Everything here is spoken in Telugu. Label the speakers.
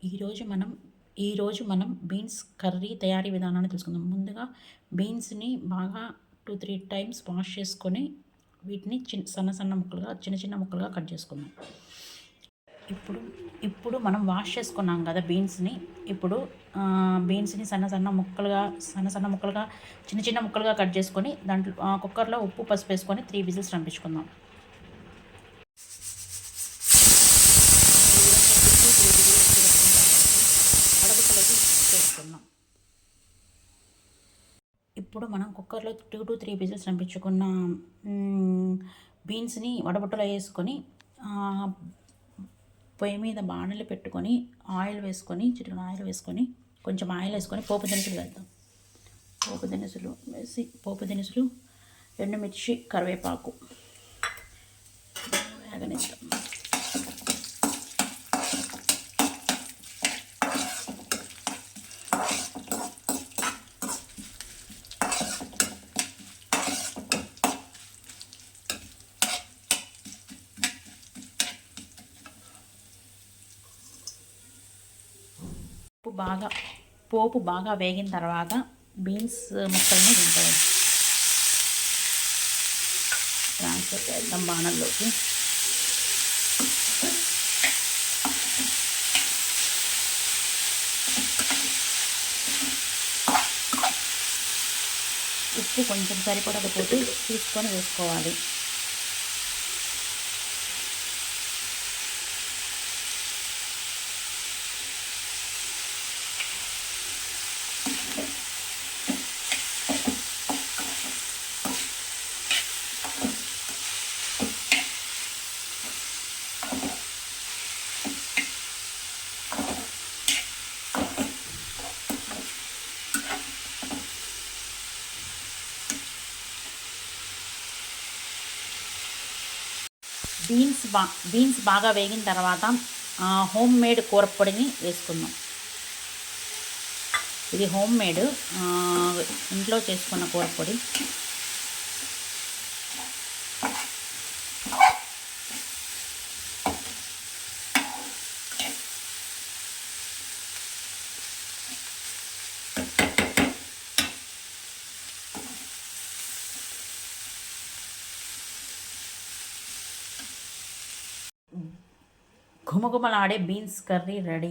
Speaker 1: ఈరోజు మనం బీన్స్ కర్రీ తయారీ విధానాన్ని తెలుసుకుందాం. ముందుగా బీన్స్‌ని బాగా 2, 3 టైమ్స్ వాష్ చేసుకొని వీటిని సన్న సన్న ముక్కలుగా చిన్న చిన్న ముక్కలుగా కట్ చేసుకుందాం. ఇప్పుడు ఇప్పుడు మనం వాష్ చేసుకున్నాం కదా బీన్స్‌ని. ఇప్పుడు బీన్స్‌ని సన్న సన్న ముక్కలుగా చిన్న చిన్న ముక్కలుగా కట్ చేసుకొని దాంట్లో కుక్కర్‌లో ఉప్పు, పసుపు వేసుకొని 3 విజిల్స్ రంపించుకుందాం. వడగట్టులోకి చేసుకుందాం. ఇప్పుడు మనం కుక్కర్లో 2-3 విజిల్స్ రంపించుకున్న బీన్స్ని వడబుట్టలో వేసుకొని పొయ్యి మీద బాణలి పెట్టుకొని చిటికెడు ఆయిల్ వేసుకొని కొంచెం ఆయిల్ వేసుకొని పోపు దినుసులు వేద్దాం. పోపు దినుసులు ఎండుమిర్చి, కరివేపాకు వేగనిద్దాం. పోపు బాగా వేగిన తర్వాత బీన్స్ ముక్కల్ని దీంట్లో ట్రాన్స్ఫర్ చేద్దాం బాణల్లోకి. ఉప్పు కొంచెం సరిపడకపోతే తీసుకొని వేసుకోవాలి. బీన్స్ బాగా వేగిన తర్వాత హోమ్ మేడ్ కూరపొడిని వేసుకుందాం. ఇది హోమ్ మేడ్ ఇంట్లో చేసుకున్న కూరపొడి. ఘుమఘుమలాడే బీన్స్ కర్రీ రెడీ.